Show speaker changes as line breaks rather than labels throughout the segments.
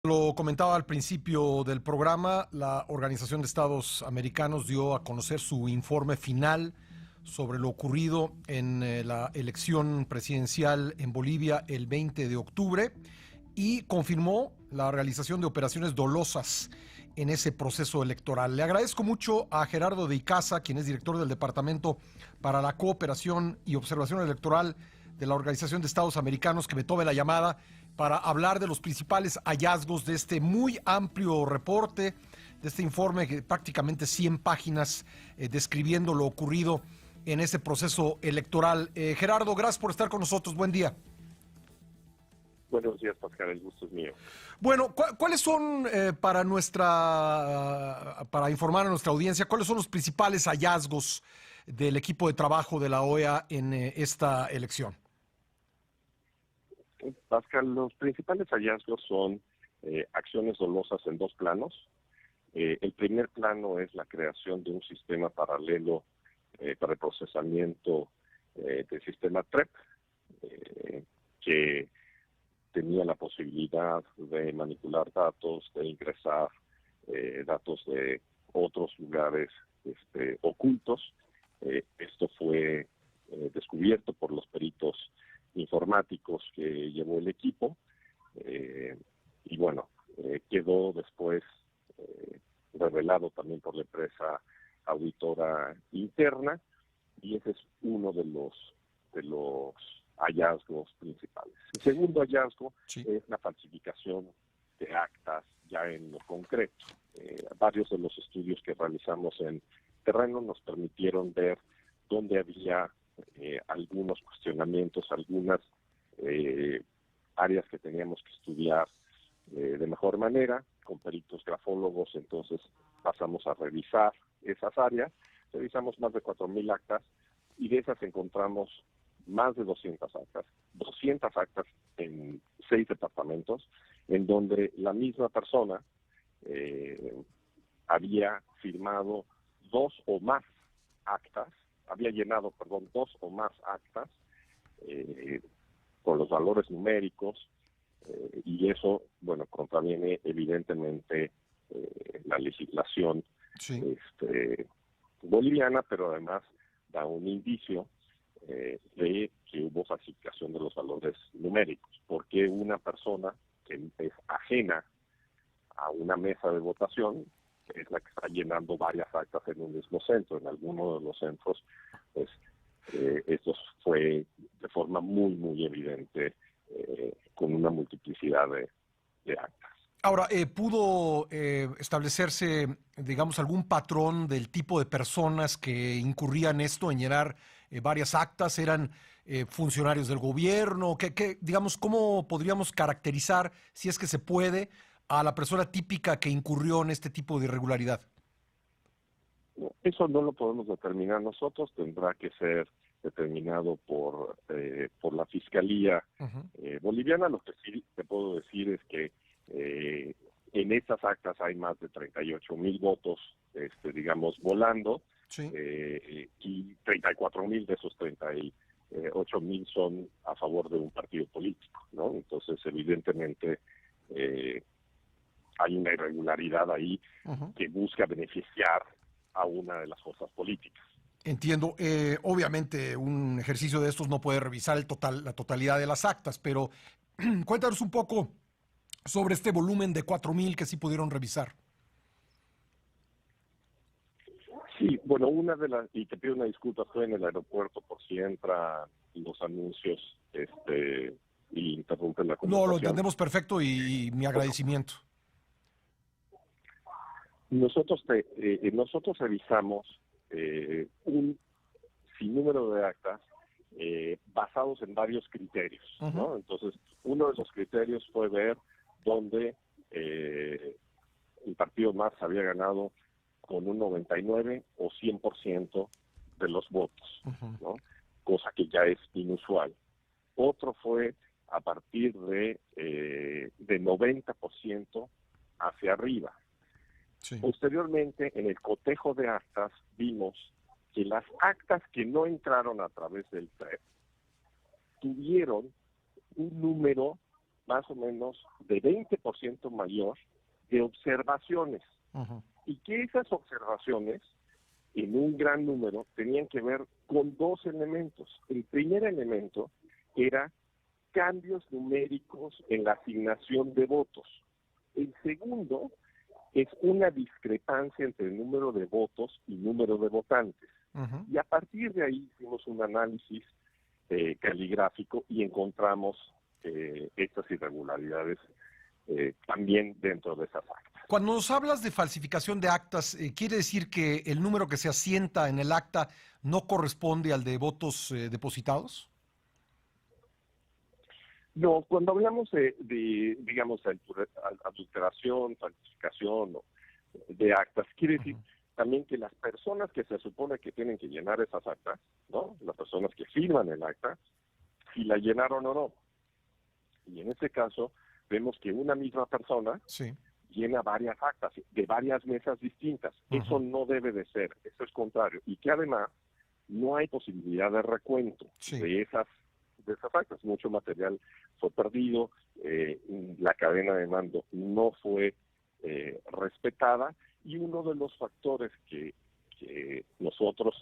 Lo comentaba al principio del programa, la Organización de Estados Americanos dio a conocer su informe final sobre lo ocurrido en la elección presidencial en Bolivia el 20 de octubre y confirmó la realización de operaciones dolosas en ese proceso electoral. Le agradezco mucho a Gerardo de Icaza, quien es director del Departamento para la Cooperación y Observación Electoral de la Organización de Estados Americanos, que me tome la llamada para hablar de los principales hallazgos de este muy amplio reporte, de este informe de prácticamente 100 páginas describiendo lo ocurrido en ese proceso electoral. Gerardo, gracias por estar con nosotros. Buen día.
Buenos días, Pascal. El gusto es mío.
Bueno, ¿cuáles son para informar a nuestra audiencia, cuáles son los principales hallazgos del equipo de trabajo de la OEA en esta elección?
Pascal, los principales hallazgos son acciones dolosas en dos planos. El primer plano es la creación de un sistema paralelo para el procesamiento del sistema TREP, que tenía la posibilidad de manipular datos, de ingresar datos de otros lugares ocultos. Esto fue descubierto por los peritos informáticos que llevó el equipo y bueno, quedó después revelado también por la empresa auditora interna, y ese es uno de los hallazgos principales. El segundo hallazgo es la falsificación de actas ya en lo concreto. Varios de los estudios que realizamos en terreno nos permitieron ver dónde había algunos cuestionamientos, algunas áreas que teníamos que estudiar de mejor manera. Con peritos grafólogos, entonces pasamos a revisar esas áreas. Revisamos más de 4,000 actas y de esas encontramos más de 200 actas en 6 departamentos, en donde la misma persona había firmado dos o más actas con los valores numéricos, y eso, bueno, contraviene evidentemente la legislación boliviana, pero además da un indicio de que hubo falsificación de los valores numéricos, porque una persona que es ajena a una mesa de votación es la que está llenando varias actas en un mismo centro. En alguno de los centros, pues, esto fue de forma muy, muy evidente, con una multiplicidad de actas.
Ahora, ¿pudo establecerse, digamos, algún patrón del tipo de personas que incurrían esto en llenar varias actas? ¿Eran funcionarios del gobierno? Digamos, cómo podríamos caracterizar, si es que se puede, a la persona típica que incurrió en este tipo de irregularidad?
Eso no lo podemos determinar nosotros, tendrá que ser determinado por la Fiscalía boliviana. Lo que sí te puedo decir es que en estas actas hay más de 38,000 votos, digamos, volando, y 34,000 de esos 38,000 son a favor de un partido político, ¿no? Entonces, evidentemente, hay una irregularidad ahí que busca beneficiar a una de las fuerzas políticas.
Entiendo. Obviamente, un ejercicio de estos no puede revisar la totalidad de las actas, pero cuéntanos un poco sobre este volumen de 4,000 que sí pudieron revisar.
Sí, bueno, y te pido una disculpa, estoy en el aeropuerto por si entran los anuncios y interrumpen la
No, lo
conversación.
entendemos perfecto y mi agradecimiento.
Nosotros revisamos un sinnúmero de actas basados en varios criterios, ¿no? Entonces, uno de esos criterios fue ver dónde el partido Marx había ganado con un 99 o 100% de los votos, ¿no? Cosa que ya es inusual. Otro fue a partir de 90% hacia arriba. Sí. Posteriormente, en el cotejo de actas, vimos que las actas que no entraron a través del TREP tuvieron un número más o menos de 20% mayor de observaciones.
Ujú.
Y que esas observaciones, en un gran número, tenían que ver con dos elementos. El primer elemento era cambios numéricos en la asignación de votos. El segundo es una discrepancia entre el número de votos y número de votantes.
Ujú.
Y a partir de ahí hicimos un análisis caligráfico y encontramos estas irregularidades también dentro de esas actas.
Cuando nos hablas de falsificación de actas, ¿quiere decir que el número que se asienta en el acta no corresponde al de votos depositados?
No, cuando hablamos digamos, adulteración, falsificación de actas, quiere decir
Ujú.
también que las personas que se supone que tienen que llenar esas actas, ¿no? Las personas que firman el acta, si la llenaron o no. Y en este caso, vemos que una misma persona
Sí.
llena varias actas de varias mesas distintas. Eso
Ujú.
no debe de ser, eso es contrario. Y que además no hay posibilidad de recuento
Sí.
de esas actas. Mucho material fue perdido, la cadena de mando no fue respetada, y uno de los factores que nosotros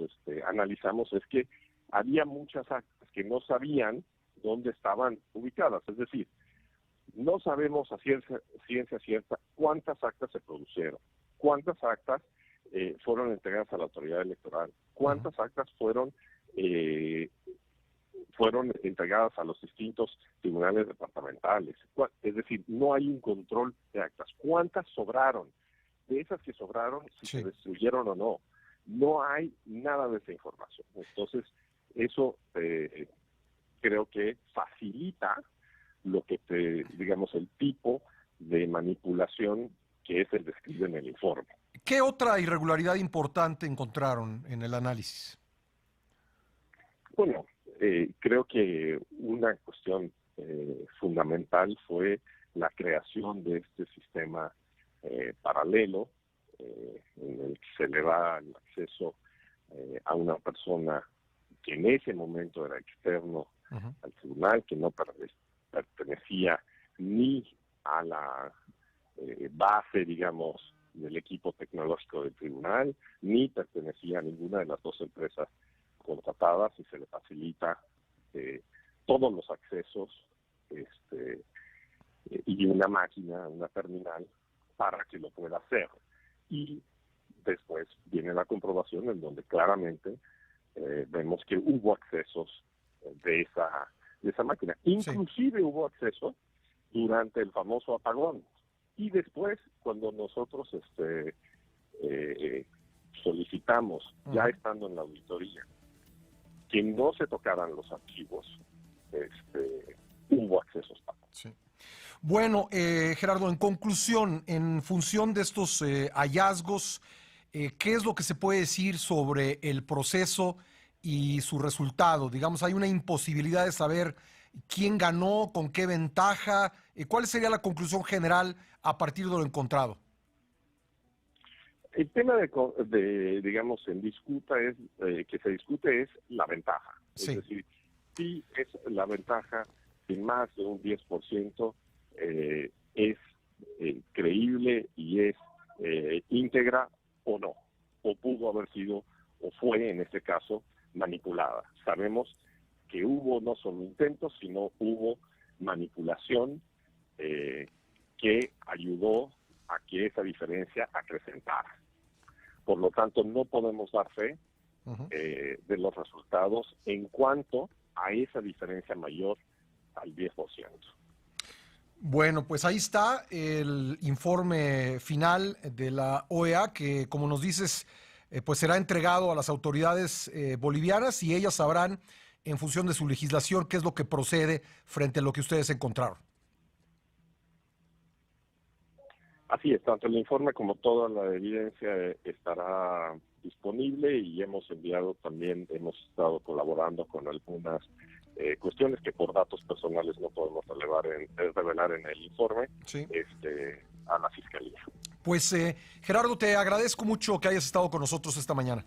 analizamos es que había muchas actas que no sabían dónde estaban ubicadas. Es decir, no sabemos a ciencia cierta cuántas actas se produjeron, cuántas actas fueron entregadas a la autoridad electoral,
Ujú.
cuántas actas fueron entregadas a los distintos tribunales departamentales. Es decir, no hay un control de actas. ¿Cuántas sobraron? De esas que sobraron, si se
Sí.
destruyeron o no. No hay nada de esa información. Entonces, eso creo que facilita lo que digamos, el tipo de manipulación que es el descrito en el informe.
¿Qué otra irregularidad importante encontraron en el análisis?
Bueno, creo que una cuestión fundamental fue la creación de este sistema paralelo en el que se le da el acceso a una persona que en ese momento era externo
Ujú.
al tribunal, que no pertenecía ni a la base, digamos, del equipo tecnológico del tribunal, ni pertenecía a ninguna de las dos empresas contratadas, y se le facilita todos los accesos y una máquina, una terminal, para que lo pueda hacer. Y después viene la comprobación en donde claramente vemos que hubo accesos de esa máquina.
Sí.
Inclusive hubo acceso durante el famoso apagón. Y después, cuando nosotros solicitamos, ya
Ujú.
estando en la auditoría, que no se tocaran los archivos, hubo accesos pagados.
Sí. Bueno, Gerardo, en conclusión, en función de estos hallazgos, ¿qué es lo que se puede decir sobre el proceso y su resultado? Digamos, hay una imposibilidad de saber quién ganó, con qué ventaja. ¿Cuál sería la conclusión general a partir de lo encontrado?
El tema digamos, en disputa es que se discute es la ventaja. Es
Sí.
decir, si es la ventaja de más de un 10%, es creíble y es íntegra o no, o pudo haber sido, o fue en este caso, manipulada. Sabemos que hubo no solo intentos, sino hubo manipulación que ayudó a que esa diferencia acrecentara. Por lo tanto, no podemos dar fe
Ujú.
de los resultados en cuanto a esa diferencia mayor al 10%.
Bueno, pues ahí está el informe final de la OEA que, como nos dices, pues será entregado a las autoridades bolivianas y ellas sabrán, en función de su legislación, qué es lo que procede frente a lo que ustedes encontraron.
Así es, tanto el informe como toda la evidencia estará disponible, y hemos estado colaborando con algunas cuestiones que por datos personales no podemos revelar en el informe
Sí.
a la Fiscalía.
Pues Gerardo, te agradezco mucho que hayas estado con nosotros esta mañana.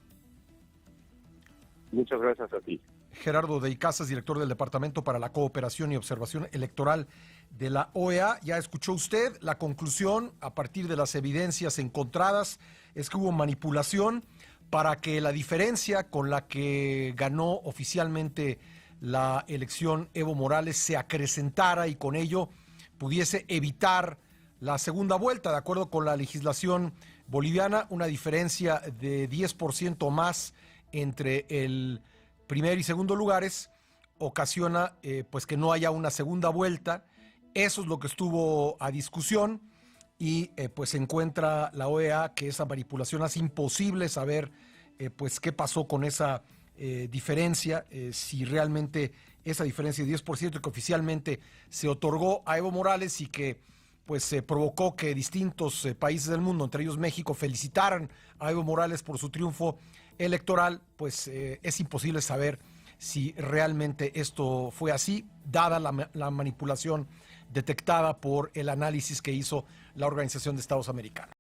Muchas gracias a ti.
Gerardo de Icaza, director del Departamento para la Cooperación y Observación Electoral de la OEA. Ya escuchó usted la conclusión, a partir de las evidencias encontradas, es que hubo manipulación para que la diferencia con la que ganó oficialmente la elección Evo Morales se acrecentara y con ello pudiese evitar la segunda vuelta. De acuerdo con la legislación boliviana, una diferencia de 10% más entre el primer y segundo lugares ocasiona pues que no haya una segunda vuelta. Eso es lo que estuvo a discusión y pues encuentra la OEA que esa manipulación hace imposible saber pues qué pasó con esa diferencia, si realmente esa diferencia de 10% que oficialmente se otorgó a Evo Morales y que pues provocó que distintos países del mundo, entre ellos México, felicitaran a Evo Morales por su triunfo electoral, pues es imposible saber si realmente esto fue así, dada la manipulación detectada por el análisis que hizo la Organización de Estados Americanos.